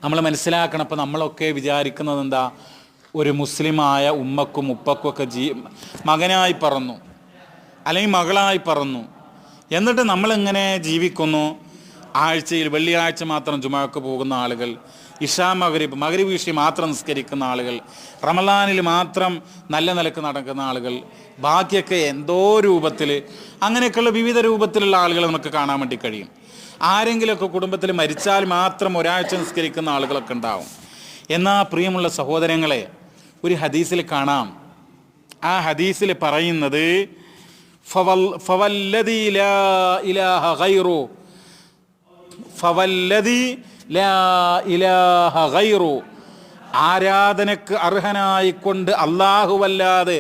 നമ്മൾ മനസ്സിലാക്കണം. അപ്പം നമ്മളൊക്കെ വിചാരിക്കുന്നത് എന്താ? ഒരു മുസ്ലിമായ ഉമ്മക്കും ഉപ്പക്കും ഒക്കെ മകനായി പറന്നു, അല്ലെങ്കിൽ മകളായി പറന്നു, എന്നിട്ട് നമ്മളിങ്ങനെ ജീവിക്കുന്നു. ആഴ്ചയിൽ വെള്ളിയാഴ്ച മാത്രം ജുമാക്ക് പോകുന്ന ആളുകൾ, ഇഷാ മഗ്രിബ് ഇഷി മാത്രം നിസ്കരിക്കുന്ന ആളുകൾ, റമളാനിൽ മാത്രം നല്ല നിലക്ക് നടക്കുന്ന ആളുകൾ, ബാക്കിയൊക്കെ എന്തോ രൂപത്തിൽ, അങ്ങനെയൊക്കെയുള്ള വിവിധ രൂപത്തിലുള്ള ആളുകളെ നമുക്ക് കാണാൻ വേണ്ടി കഴിയും. ആരെങ്കിലുമൊക്കെ കുടുംബത്തിൽ മരിച്ചാൽ മാത്രം ഒരാഴ്ച നിസ്കരിക്കുന്ന ആളുകളൊക്കെ ഉണ്ടാവും. എന്നാൽ പ്രിയമുള്ള സഹോദരങ്ങളെ, ഒരു ഹദീസിൽ കാണാം. ആ ഹദീസിൽ പറയുന്നത് ഫവല്ലദി ലാ ഇലാഹ ഗൈറു, ഫവല്ലദി ലാ ഇലാഹ ഗൈറു, ആരാധനക്ക് അർഹനായിക്കൊണ്ട് അല്ലാഹുവല്ലാതെ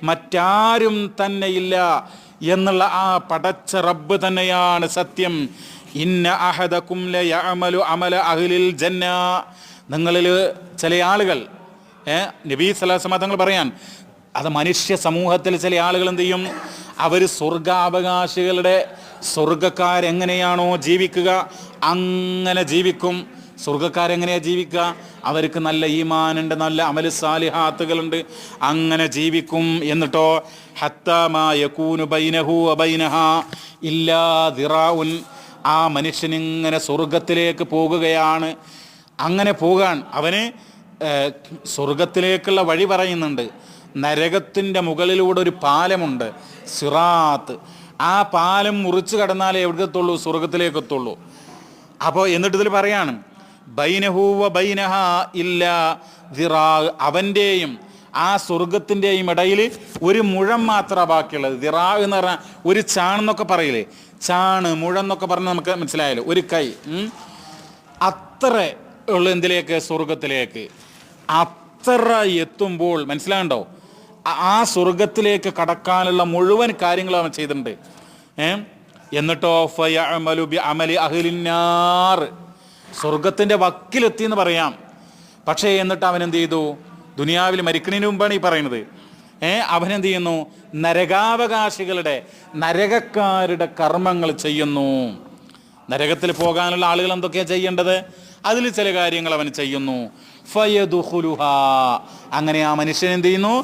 മറ്റാരും തന്നെയില്ല എന്നുള്ള ആ പടച്ച റബ്ബ് തന്നെയാണ് സത്യം. ഇന്ന അഹദകും ലയഅമലു അമല അഹ്ലിൽ ജന്ന, നിങ്ങളിൽ ചില ആളുകൾ, നബി സല്ലല്ലാഹു അലൈഹി വസല്ലം തങ്ങൾ പറയാൻ, അത് മനുഷ്യ സമൂഹത്തിൽ ചില ആളുകൾ എന്ത് ചെയ്യും? അവർ സ്വർഗാവകാശികളുടെ, സ്വർഗക്കാരെങ്ങനെയാണോ ജീവിക്കുക അങ്ങനെ ജീവിക്കും. സ്വർഗക്കാരെങ്ങനെയാണ് ജീവിക്കുക? അവർക്ക് നല്ല ഈമാനുണ്ട്, നല്ല അമൽ സാലിഹാത്തുകളുണ്ട്, അങ്ങനെ ജീവിക്കും. എന്നിട്ടോ ഹത്താ മാ യകൂനു ബൈനഹു വബൈനഹാ ഇല്ലാ ദിറാഉൻ, ആ മനുഷ്യനിങ്ങനെ സ്വർഗത്തിലേക്ക് പോകുകയാണ്. അങ്ങനെ പോകാൻ അവന് സ്വർഗത്തിലേക്കുള്ള വഴി പറയുന്നുണ്ട്. നരകത്തിൻ്റെ മുകളിലൂടെ ഒരു പാലമുണ്ട്, സിറാത്ത്. ആ പാലം മുറിച്ച് കടന്നാലേ എവിടേക്കെത്തുള്ളൂ? സ്വർഗത്തിലേക്കെത്തുള്ളൂ. അപ്പോൾ എന്നിട്ട് ഇതിൽ പറയാണ് ബൈനഹു വ ബൈനഹ ഇല്ലാ ദിറാ, അവൻ്റെയും ആ സ്വർഗത്തിൻ്റെയും ഇടയിൽ ഒരു മുഴം മാത്രമാണ് ബാക്കിയുള്ളത്. ദിറാ എന്ന് പറഞ്ഞാൽ ഒരു ചാണെന്നൊക്കെ പറയില്ലേ, ചാണ് മുഴം എന്നൊക്കെ പറഞ്ഞാൽ നമുക്ക് മനസ്സിലായല്ലോ, ഒരു കൈ. അത്ര ഉള്ള എന്തിലേക്ക്? സ്വർഗത്തിലേക്ക്. അത്ര എത്തുമ്പോൾ മനസ്സിലാകണ്ടോ, ആ സ്വർഗത്തിലേക്ക് കടക്കാനുള്ള മുഴുവൻ കാര്യങ്ങളും അവൻ ചെയ്തിട്ടുണ്ട്. എന്നിട്ടോ ഫയഅമലു ബിഅമലി അഹ്ലിന്നാർ, സ്വർഗത്തിൻ്റെ വക്കിലെത്തി എന്ന് പറയാം. പക്ഷേ എന്നിട്ട് അവൻ എന്ത് ചെയ്തു? ദുനിയാവിൽ മരിക്കുന്നതിന് മുമ്പാണ് ഈ പറയുന്നത്. അവനെന്ത് ചെയ്യുന്നു? നരകാവകാശികളുടെ, നരകക്കാരുടെ കർമ്മങ്ങൾ ചെയ്യുന്നു. നരകത്തിൽ പോകാനുള്ള ആളുകൾ എന്തൊക്കെയാണ് ചെയ്യേണ്ടത്? അതിൽ ചില കാര്യങ്ങൾ അവൻ ചെയ്യുന്നു. ഫയദ്ഖുലുഹാ, അങ്ങനെ ആ മനുഷ്യൻ എന്ത് ചെയ്യുന്നു?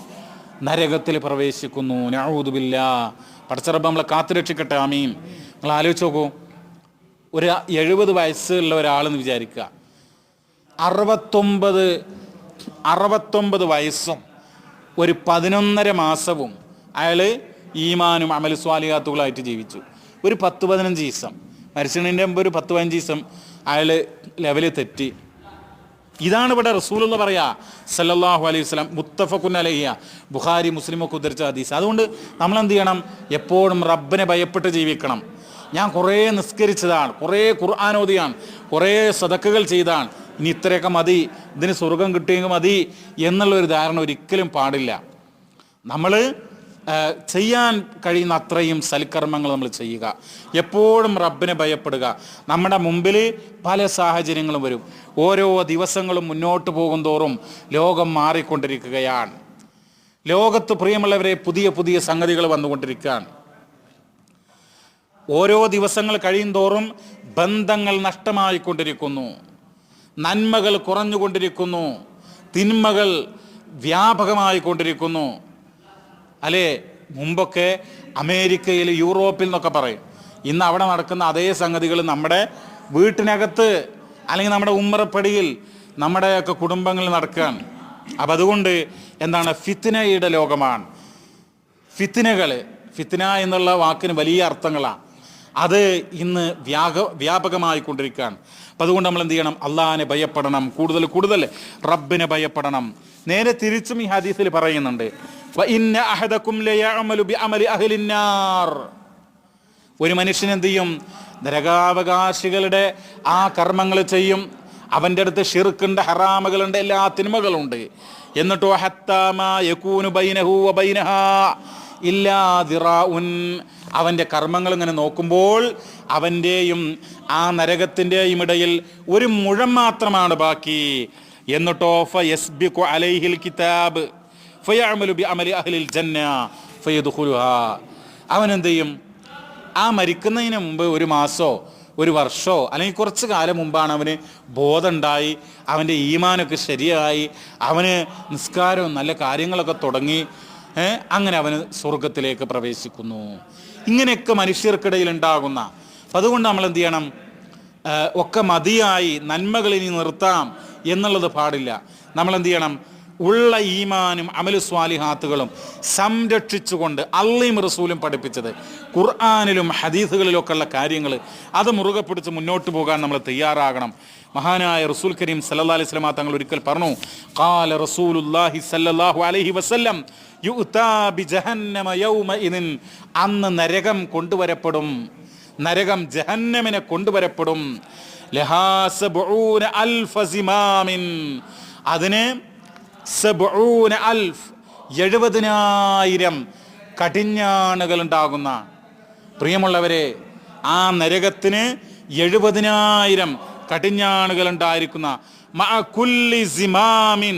നരകത്തിൽ പ്രവേശിക്കുന്നു. നഊദു ബില്ലാഹ്. പടച്ചറബ്ബ് നമ്മളെ കാത്തുരക്ഷിക്കട്ടെ. ആമീൻ. നിങ്ങൾ ആലോചിച്ച് നോക്കൂ, ഒരു 70 വയസ്സുള്ള ഒരാളെന്ന് വിചാരിക്കുക. 69 വയസ്സും ഒരു 11.5 മാസവും അയാൾ ഈമാനും അമൽ സ്വാലിഹാത്തുകളായിട്ട് ജീവിച്ചു. ഒരു 10-15 ദിവസം മരിച്ചതിൻ്റെ മുമ്പ് ഒരു 10-15 ദിവസം അയാൾ ലെവലിൽ തെറ്റി. ഇതാണ് ഇവിടെ റസൂലുള്ള പറയാ സല്ലല്ലാഹു അലൈഹി വസല്ലം, മുത്തഫഖുൻ അലൈഹി, ബുഖാരി മുസ്ലിമൊക്കെ ഉദ്ധരിച്ച ഹദീസ്. അതുകൊണ്ട് നമ്മൾ എന്ത് ചെയ്യണം? എപ്പോഴും റബ്ബിനെ ഭയപ്പെട്ട് ജീവിക്കണം. ഞാൻ കുറേ നിസ്കരിച്ചതാണ്, കുറേ ഖുർആൻ ഓതിയാണ്, കുറേ സദക്കകൾ ചെയ്താണ്, ഇനി ഇത്രയൊക്കെ മതി, ഇതിന് സ്വർഗം കിട്ടിയെങ്കിൽ മതി എന്നുള്ളൊരു ധാരണ ഒരിക്കലും പാടില്ല. നമ്മൾ ചെയ്യാൻ കഴിയുന്ന അത്രയും സൽക്കർമ്മങ്ങൾ നമ്മൾ ചെയ്യുക. എപ്പോഴും റബ്ബിനെ ഭയപ്പെടുക. നമ്മുടെ മുമ്പിൽ പല സാഹചര്യങ്ങളും വരും. ഓരോ ദിവസങ്ങളും മുന്നോട്ട് പോകും തോറും ലോകം മാറിക്കൊണ്ടിരിക്കുകയാണ്. ലോകത്ത് പ്രിയമുള്ളവരെ പുതിയ പുതിയ സംഗതികൾ വന്നുകൊണ്ടിരിക്കുകയാണ്. ഓരോ ദിവസങ്ങൾ കഴിയും തോറും ബന്ധങ്ങൾ നഷ്ടമായിക്കൊണ്ടിരിക്കുന്നു, നന്മകൾ കുറഞ്ഞുകൊണ്ടിരിക്കുന്നു, തിന്മകൾ വ്യാപകമായിക്കൊണ്ടിരിക്കുന്നു. അല്ലേ? മുമ്പൊക്കെ അമേരിക്കയിൽ, യൂറോപ്പിൽ എന്നൊക്കെ പറയും. ഇന്ന് അവിടെ നടക്കുന്ന അതേ സംഗതികൾ നമ്മുടെ വീട്ടിനകത്ത് അല്ലെങ്കിൽ നമ്മുടെ ഉമ്മറപ്പടിയിൽ നമ്മുടെയൊക്കെ കുടുംബങ്ങളിൽ നടക്കുകയാണ്. അപ്പം അതുകൊണ്ട് എന്താണ്? ഫിത്നയുടെ ലോകമാണ്. ഫിത്ന എന്നുള്ള വാക്കിന് വലിയ അർത്ഥങ്ങളാണ്. അത് ഇന്ന് വ്യാപകമായിക്കൊണ്ടിരിക്കുകയാണ്. അപ്പം അതുകൊണ്ട് നമ്മൾ എന്ത് ചെയ്യണം? അള്ളാഹിനെ ഭയപ്പെടണം, കൂടുതൽ കൂടുതൽ റബ്ബിനെ ഭയപ്പെടണം. നേരെ തിരിച്ചും ഈ ഹദീസിൽ പറയുന്നുണ്ട്, വഇന്ന അഹദകും ലയഅമലു ബിഅമലി അഹ്ലിന്നാർ, ഒരു മനുഷ്യൻ എന്ത് ചെയ്യും? നരകാവകാശികളുടെ ആ കർമ്മങ്ങൾ ചെയ്യും. അവൻ്റെ അടുത്ത് ഷിർക്കുണ്ട്, ഹറാമുകളുണ്ട്, എല്ലാ തിന്മകളുണ്ട്. എന്നിട്ടോ ഹത്താ മാ യകൂനു ബൈനഹു വബൈനഹാ ഇല്ലാ ദിറാഉൻ, അവൻ്റെ കർമ്മങ്ങൾ ഇങ്ങനെ നോക്കുമ്പോൾ അവൻ്റെയും ആ നരകത്തിൻ്റെയും ഇടയിൽ ഒരു മുഴം മാത്രമാണ് ബാക്കി. എന്നിട്ടോ ഫയസ്ബിഖു അലൈഹിൽ കിതാബ് ഫയഅമലു ബിഅമലി അഹ്ലിൽ ജന്ന ഫയദ്ഖുലുഹാ, അവൻ എന്ത് ചെയ്യും? ആ മരിക്കുന്നതിന് മുമ്പ് ഒരു മാസോ ഒരു വർഷമോ അല്ലെങ്കിൽ കുറച്ച് കാലം മുമ്പാണ് അവന് ബോധമുണ്ടായി, അവൻ്റെ ഈമാനൊക്കെ ശരിയായി, അവന് നിസ്കാരവും നല്ല കാര്യങ്ങളൊക്കെ തുടങ്ങി, അങ്ങനെ അവന് സ്വർഗത്തിലേക്ക് പ്രവേശിക്കുന്നു. ഇങ്ങനെയൊക്കെ മനുഷ്യർക്കിടയിൽ ഉണ്ടാകുന്ന. അപ്പം അതുകൊണ്ട് നമ്മൾ എന്ത് ചെയ്യണം? ഒക്കെ മതിയായി, നന്മകളിനി നിർത്താം എന്നുള്ളത് പാടില്ല. നമ്മളെന്ത് ചെയ്യണം? ഉള്ള ഈമാനും അമലു സ്വാലിഹാത്തുകളും സംരക്ഷിച്ചുകൊണ്ട് അള്ളയും റസൂലും പഠിപ്പിച്ചത് ഖുർആനിലും ഹദീസുകളിലൊക്കെ ഉള്ള കാര്യങ്ങൾ അത് മുറുകെ പിടിച്ച് മുന്നോട്ട് പോകാൻ നമ്മൾ തയ്യാറാകണം. മഹാനായ റസൂൽ കരീം സല്ലല്ലാഹു അലൈഹി വസല്ലം തങ്ങൾ ഒരിക്കൽ പറഞ്ഞു, ഖാല റസൂലുള്ളാഹി സല്ലല്ലാഹു അലൈഹി വസല്ലം യുഅ്താ ബിജഹന്നമ യൗമഇദിൻ, അന്ന് നരകം കൊണ്ടുവരപ്പെടും, നരകം ജഹന്നമിനെ കൊണ്ടുവരപ്പെടും. ലഹാ സബ്ഊന അൽഫ സിമാമിൻ, അതിന് 70,000 കടിഞ്ഞാണുകൾ ഉണ്ടാകുന്ന. പ്രിയമുള്ളവരെ, ആ നരകത്തിന് 70,000 കടിഞ്ഞാണുകൾ ഉണ്ടായിരിക്കുന്ന. മഅ കുല്ലി സിമാമിൻ,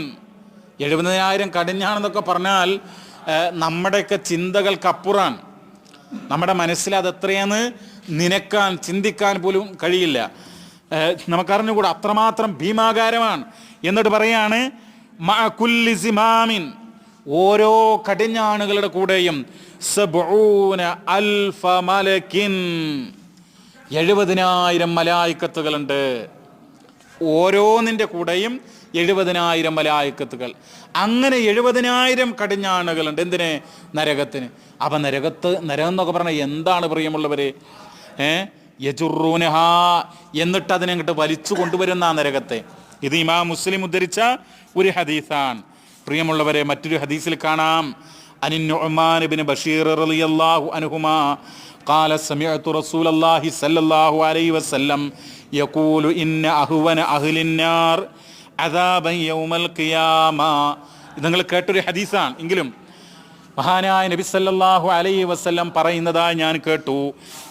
70,000 കടിഞ്ഞാണെന്നൊക്കെ പറഞ്ഞാൽ നമ്മുടെയൊക്കെ ചിന്തകൾക്കപ്പുറാണ്. നമ്മുടെ മനസ്സിൽ അതെത്രയെന്ന് നിനക്കാൻ ചിന്തിക്കാൻ പോലും കഴിയില്ല. നമുക്കറിഞ്ഞുകൂടാ, അത്രമാത്രം ഭീമാകാരമാണ്. എന്നിട്ട് പറയാണ് മഅ കുല്ലി സിമാമിൻ, ഓരോ കടിഞ്ഞാണുകളുടെ കൂടെയും 70,000 മലക്കിൻ, 70,000 മലായിക്കത്തുകളുണ്ട്. ഓരോന്നിൻ്റെ കൂടെയും 70,000 മലായിക്കത്തുകൾ. അങ്ങനെ 70,000 കടിഞ്ഞാണുകളുണ്ട്. എന്തിന്? നരകത്തിന്. അപ്പം നരകം എന്നൊക്കെ പറഞ്ഞാൽ എന്താണ് പ്രിയമുള്ളവരെ? യജുറൂനഹാ, എന്നിട്ട് അതിനങ്ങോട്ട് വലിച്ചു കൊണ്ടുവരുന്ന ആ നരകത്തെ. ഇത് ഇമാം മുസ്ലിം ഉദ്ധരിച്ച ഒരു ഹദീസാണ്. പ്രിയമുള്ളവരെ, മറ്റൊരു ഹദീസിൽ കാണാം, അനി നുഅ്മാൻ ഇബ്നു ബഷീർ റളിയല്ലാഹു അൻഹുമാ ഖാല സമിഅതു റസൂലല്ലാഹി സ്വല്ലല്ലാഹു അലൈഹി വസല്ലം യഖൂലു ഇന്ന അഹ്വന അഹ്ലിന്നാർ അദാബൻ യൗമൽ ഖിയാമ. ഇത് നിങ്ങൾ കേട്ടൊരു ഹദീസാണ്. എങ്കിലും മഹാനായ നബി സല്ലല്ലാഹു അലൈഹി വസല്ലം പറയുന്നതായി ഞാൻ കേട്ടു,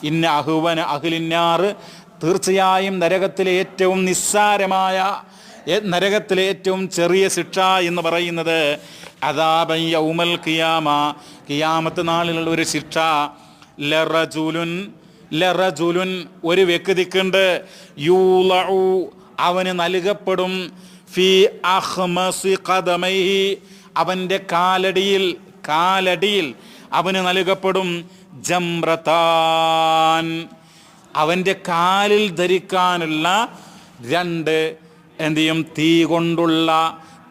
ഇന്ന അഹ്വന അഹ്ലിന്നാർ, തീർച്ചയായും നരകത്തിലെ ഏറ്റവും നിസ്സാരമായ, നരകത്തിലെ ഏറ്റവും ചെറിയ ശിക്ഷ എന്ന് പറയുന്നത് അദാബൻ യൗമൽ ഖിയാമ, ഖിയാമത്ത് നാളിലുള്ള ഒരു ശിക്ഷ, ലറജുലുൻ ഒരു വ്യക്തിക്കുണ്ട്, യൂളഉ അവന് നൽകപ്പെടും, ഫി അഖ്മസി ഖദമൈഹി അവൻ്റെ കാലടിയിൽ അവന് നൽകപ്പെടും, ജംറതാൻ അവൻ്റെ കാലിൽ ധരിക്കാനുള്ള രണ്ട്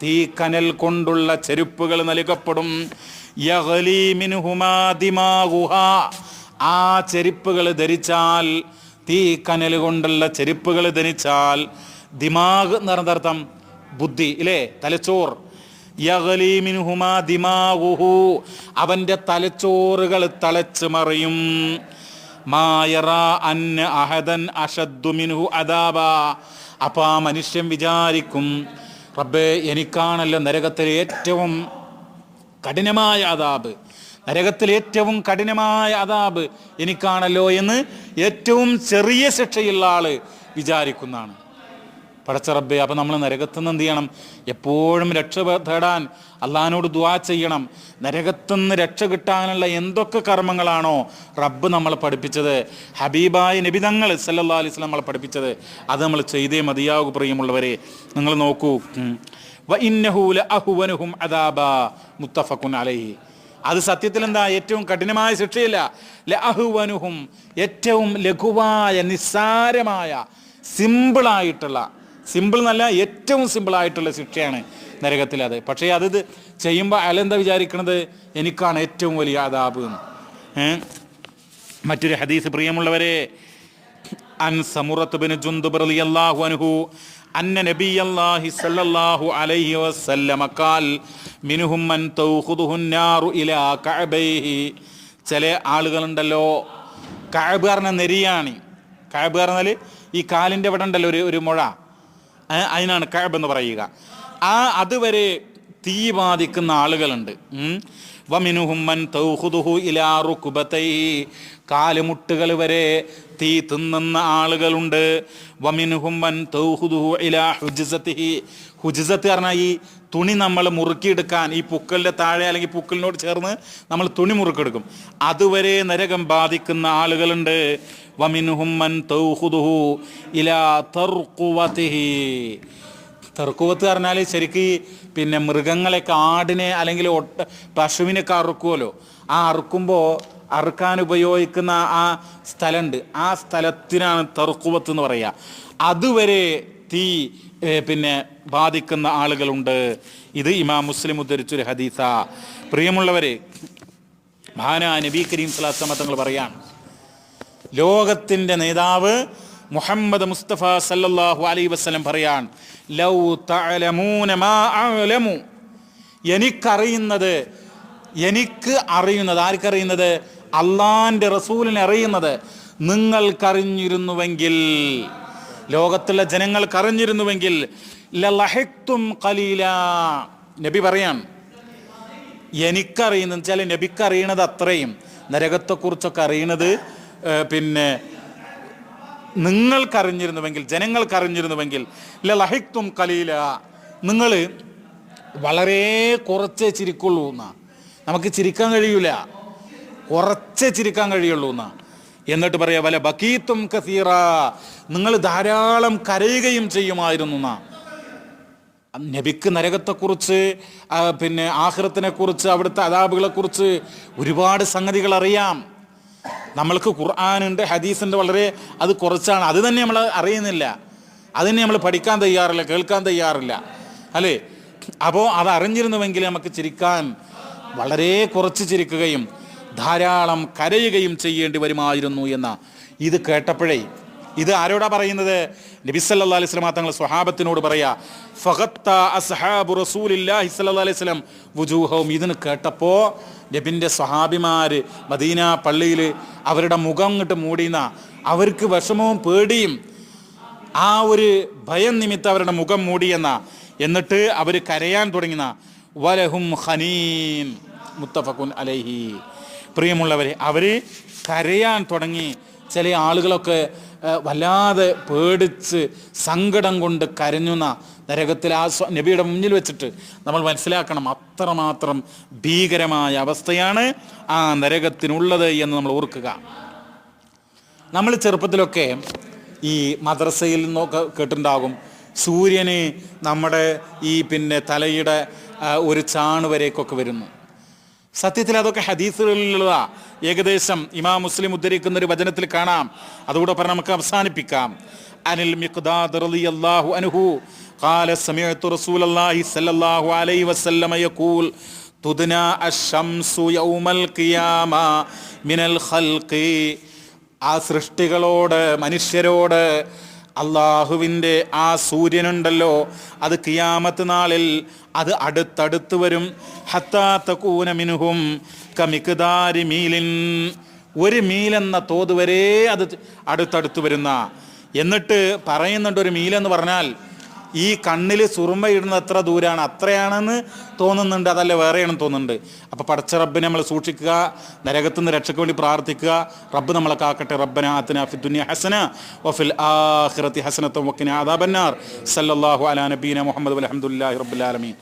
തീ കനൽ കൊണ്ടുള്ള ചെരുപ്പുകൾ നൽകപ്പെടും. യഗ്ലി മിൻഹുമാ ദിമാഗുഹാ, ആ ചെരുപ്പുകൾ ധരിച്ചാൽ, തീ കനൽ കൊണ്ടുള്ള ചെരുപ്പുകൾ ധരിച്ചാൽ, ദിമാഗ് എന്ന് പറഞ്ഞർത്ഥം ബുദ്ധി ഇല്ലേ, തലച്ചോർ. യഗ്ലി മിൻഹുമാ ദിമാഗുഹു അവൻ്റെ തലച്ചോറുകൾ തളച്ചു മറിയും. മാ യറാ അന്ന അഹദൻ അശദ്ദു മിൻഹു അദാബ, അപ്പോൾ ആ മനുഷ്യൻ വിചാരിക്കും, റബ്ബേ എനിക്കാണല്ലോ നരകത്തിലെ ഏറ്റവും കഠിനമായ അദാബ്, നരകത്തിലെ ഏറ്റവും കഠിനമായ അദാബ് എനിക്കാണല്ലോ എന്ന് ഏറ്റവും ചെറിയ ശിക്ഷയുള്ള ആള് വിചാരിക്കുന്നതാണ്. പടച്ച റബ്ബേ, അപ്പം നമ്മൾ നരകത്തുനിന്ന് എന്ത് ചെയ്യണം? എപ്പോഴും രക്ഷ തേടാൻ അള്ളാഹിനോട് ദുആ ചെയ്യണം. നരകത്തുനിന്ന് രക്ഷ കിട്ടാനുള്ള എന്തൊക്കെ കർമ്മങ്ങളാണോ റബ്ബ് നമ്മളെ പഠിപ്പിച്ചത്, ഹബീബായ നബി തങ്ങൾ സല്ലല്ലാഹു അലൈഹി വസല്ലം നമ്മളെ പഠിപ്പിച്ചത്, അത് നമ്മൾ ചെയ്തേ മതിയാകൂ. പ്രിയമുള്ളവരെ, നിങ്ങൾ നോക്കൂ, വ ഇന്നഹു ലഅഹ്വനുഹും അദാബാ മുത്തഫഖുൻ അലൈഹി, അത് സത്യത്തിൽ എന്താ? ഏറ്റവും കഠിനമായ ശിക്ഷയല്ല, ലഅഹ്വനുഹും ഏറ്റവും ലഘുവായ, നിസ്സാരമായ, സിമ്പിളായിട്ടുള്ള, സിമ്പിൾ എന്നല്ല ഏറ്റവും സിമ്പിളായിട്ടുള്ള ശിക്ഷയാണ് നരകത്തിൽ. അത് പക്ഷേ അത് ചെയ്യുമ്പോൾ അയാളെന്താ വിചാരിക്കണത്? എനിക്കാണ് ഏറ്റവും വലിയ അദാബ് എന്ന്. മറ്റൊരു ഹദീസ് പ്രിയമുള്ളവരെ, അൻ സമുറത്ത് ബിൻ ജുന്ദുബ് റളിയല്ലാഹു അൻഹു അന്ന നബിയല്ലാഹി സല്ലല്ലാഹു അലൈഹി വസല്ലം ഖാൽ മിൻഹും മൻ തൗഖുദുഹു നാറു ഇലാ കഅബൈഹി, ചില ആളുകളുണ്ടല്ലോ, കഅബ് പറഞ്ഞ നെരിയാണ്, കഅബ് പറഞ്ഞാൽ ഈ കാലിൻ്റെ ഇവിടെ ഉണ്ടല്ലോ ഒരു മുഴ, അതിനാണ് കഅബ് എന്ന് പറയുക. അതുവരെ തീ ബാധിക്കുന്ന ആളുകളുണ്ട്. വമിനുഹും മൻ തൗഖുദുഹു ഇലാ റുക്ബതൈഹി, കാലുമുട്ടുകൾ വരെ തീ തിന്നുന്ന ആളുകളുണ്ട്. വമിനുഹും മൻ തൗഖുദുഹു ഇലാ ഹുജ്സതിഹി, ഹുജ്സത്ത് പറഞ്ഞാൽ ഈ തുണി നമ്മൾ മുറുക്കിയെടുക്കാൻ, ഈ പുക്കലിൻ്റെ താഴെ അല്ലെങ്കിൽ പുക്കലിനോട് ചേർന്ന് നമ്മൾ തുണി മുറുക്കിയെടുക്കും, അതുവരെ നരകം ബാധിക്കുന്ന ആളുകളുണ്ട്. വമിൻഹും മൻ തൗഖുദുഹു ഇലാ തർഖുവതിഹി, തർക്കുവത്ത് പറഞ്ഞാൽ ശരിക്ക് പിന്നെ മൃഗങ്ങളെയൊക്കെ, ആടിനെ അല്ലെങ്കിൽ പശുവിനൊക്കെ അറുക്കുമല്ലോ, ആ അറുക്കുമ്പോൾ അറുക്കാൻ ഉപയോഗിക്കുന്ന ആ സ്ഥലമുണ്ട്, ആ സ്ഥലത്തിനാണ് തർക്കുവത്ത് എന്ന് പറയുക. അതുവരെ തീ പിന്നെ ബാധിക്കുന്ന ആളുകളുണ്ട്. ഇത് ഇമാം മുസ്ലിം ഉദ്ധരിച്ചൊരു ഹദീസ. പ്രിയമുള്ളവരെ, മഹാനായ നബി കരീം സ്വല്ലല്ലാഹു അലൈഹി വസല്ലം തങ്ങൾ പറയാണ്, ലോകത്തിൻ്റെ നേതാവ് മുഹമ്മദ് മുസ്തഫ സല്ലല്ലാഹു അലൈഹി വസല്ലം പറയാൻ, ലൗ തഅലമൂന മാ അഅലമു, എനിക്ക് അറിയുന്നത് ആർക്കറിയുന്നത്? അള്ളാന്റെ റസൂലിനെ അറിയുന്നത് നിങ്ങൾക്കറിഞ്ഞിരുന്നുവെങ്കിൽ, ലോകത്തുള്ള ജനങ്ങൾക്കറിഞ്ഞിരുന്നുവെങ്കിൽ, ലലഹിഖ്തും ഖലീലാ, നബി പറയാൻ, എനിക്കറിയുന്നത് വെച്ചാൽ നബിക്കറിയണത് അത്രയും, നരകത്തെക്കുറിച്ചൊക്കെ അറിയണത് പിന്നെ നിങ്ങൾക്കറിഞ്ഞിരുന്നുവെങ്കിൽ, ജനങ്ങൾക്കറിഞ്ഞിരുന്നുവെങ്കിൽ, ലലഹിഖ്തും ഖലീല, നിങ്ങൾ വളരെ കുറച്ചേ ചിരിക്കുള്ളൂ എന്നാ. നമുക്ക് ചിരിക്കാൻ കഴിയൂല, കുറച്ചേ ചിരിക്കാൻ കഴിയുള്ളൂ എന്നാ. എന്നിട്ട് പറയാ, വല ബക്കീത്തും കസീറ, നിങ്ങൾ ധാരാളം കരയുകയും ചെയ്യുമായിരുന്നു എന്നാ. നബിക്ക് നരകത്തെക്കുറിച്ച്, പിന്നെ ആഖിറത്തിനെ കുറിച്ച്, അവിടുത്തെ അദാബുകളെക്കുറിച്ച് ഒരുപാട് സംഗതികൾ അറിയാം. നമ്മൾക്ക് ഖുർആനുണ്ട്, ഹദീസുണ്ട്, വളരെ അത് കുറച്ചാണ്, അത് തന്നെ നമ്മൾ അറിയുന്നില്ല, അത് തന്നെ നമ്മൾ പഠിക്കാൻ തയ്യാറില്ല, കേൾക്കാൻ തയ്യാറില്ല, അല്ലേ? അപ്പോൾ അത് അറിഞ്ഞിരുന്നുവെങ്കിൽ നമുക്ക് ചിരിക്കാൻ വളരെ കുറച്ച് ചിരിക്കുകയും ധാരാളം കരയുകയും ചെയ്യേണ്ടി വരുമായിരുന്നു എന്ന ഇത് കേട്ടപ്പോഴേ, ഇത് ആരോടാ പറയുന്നത്? നബി സല്ലല്ലാഹു അലൈഹി വസല്ലം തങ്ങൾ സ്വഹാബത്തിനോട് പറയാ, ഫഖത്ത അസ്ഹാബു റസൂലില്ലാഹി സല്ലല്ലാഹു അലൈഹി വസല്ലം വുജൂഹും. ഇതിന് കേട്ടപ്പോൾ നബിൻ്റെ സ്വഹാബിമാർ മദീന പള്ളിയിൽ അവരുടെ മുഖം ഇങ്ങോട്ട് മൂടിയുന്ന, അവർക്ക് വിഷമവും പേടിയും ആ ഒരു ഭയം നിമിത്തം അവരുടെ മുഖം മൂടിയെന്ന, എന്നിട്ട് അവർ കരയാൻ തുടങ്ങുന്ന, വലഹും ഖനീൻ, മുത്തഫഖുൻ അലൈഹി. പ്രിയമുള്ളവരെ, അവർ കരയാൻ തുടങ്ങി. ചില ആളുകളൊക്കെ വല്ലാതെ പേടിച്ച് സങ്കടം കൊണ്ട് കരഞ്ഞുന്ന നരകത്തിൽ ആ നബിയുടെ മുന്നിൽ വെച്ചിട്ട് നമ്മൾ മനസ്സിലാക്കണം, അത്രമാത്രം ഭീകരമായ അവസ്ഥയാണ് ആ നരകത്തിനുള്ളത് എന്ന് നമ്മൾ ഓർക്കുക. നമ്മൾ ചെറുപ്പത്തിലൊക്കെ ഈ മദ്രസയിൽ നിന്നൊക്കെ കേട്ടിട്ടുണ്ടാകും, സൂര്യന് നമ്മുടെ ഈ തലയുടെ ഒരു ചാണ് വരേക്കൊക്കെ വരുന്നു. സത്യത്തിൽ അതൊക്കെ ഹദീസുകളിലുള്ളതാ. ഏകദേശം ഇമാം മുസ്ലിം ഉദ്ധരിക്കുന്ന ഒരു വചനത്തിൽ കാണാം. അതുകൂടെ പറഞ്ഞ് നമുക്ക് അവസാനിപ്പിക്കാം. അനിൽ മിഖ്ദാദ് റളിയല്ലാഹു അൻഹു ഖാല സമിഅതു റസൂലല്ലാഹി സ്വല്ലല്ലാഹു അലൈഹി വസല്ലമ യഖൂൽ തുദ്നാ അശംസു യൗമൽ ഖിയാമ മിനൽ ഖൽഖി. ആ സൃഷ്ടികളോട്, മനുഷ്യരോട് അള്ളാഹുവിൻ്റെ ആ സൂര്യനുണ്ടല്ലോ, അത് ഖിയാമത്ത് നാളിൽ അത് അടുത്തടുത്ത് വരും. ഹത്താ തകൂന മിൻഹും കമിഖ്ദാരി മീലിൻ, ഒരു മീലെന്ന തോത് വരെ അത് അടുത്തടുത്ത് വരുന്ന. എന്നിട്ട് പറയുന്നുണ്ട്, ഒരു മീലെന്ന് പറഞ്ഞാൽ ഈ കണ്ണിൽ സുറുമയിടുന്ന എത്ര ദൂരാണ് അത്രയാണെന്ന് തോന്നുന്നുണ്ട്, അതല്ല വേറെയാണെന്ന് തോന്നുന്നുണ്ട്. അപ്പോൾ പടച്ച റബ്ബിനെ നമ്മൾ സൂക്ഷിക്കുക, നരകത്തു നിന്ന് രക്ഷയ്ക്ക് വേണ്ടി പ്രാർത്ഥിക്കുക. റബ്ബ് നമ്മളെ കാക്കട്ടെ. റബ്ബന ആതിനാ ഫിദ്ദുനിയ ഹസന വഫിൽ ആഖിറതി ഹസനത വഖിനാ അദാബന്നാർ. സല്ലല്ലാഹു അലാ നബീന മുഹമ്മദ് വൽഹംദുലില്ലാഹി റബ്ബിൽ ആലമീൻ.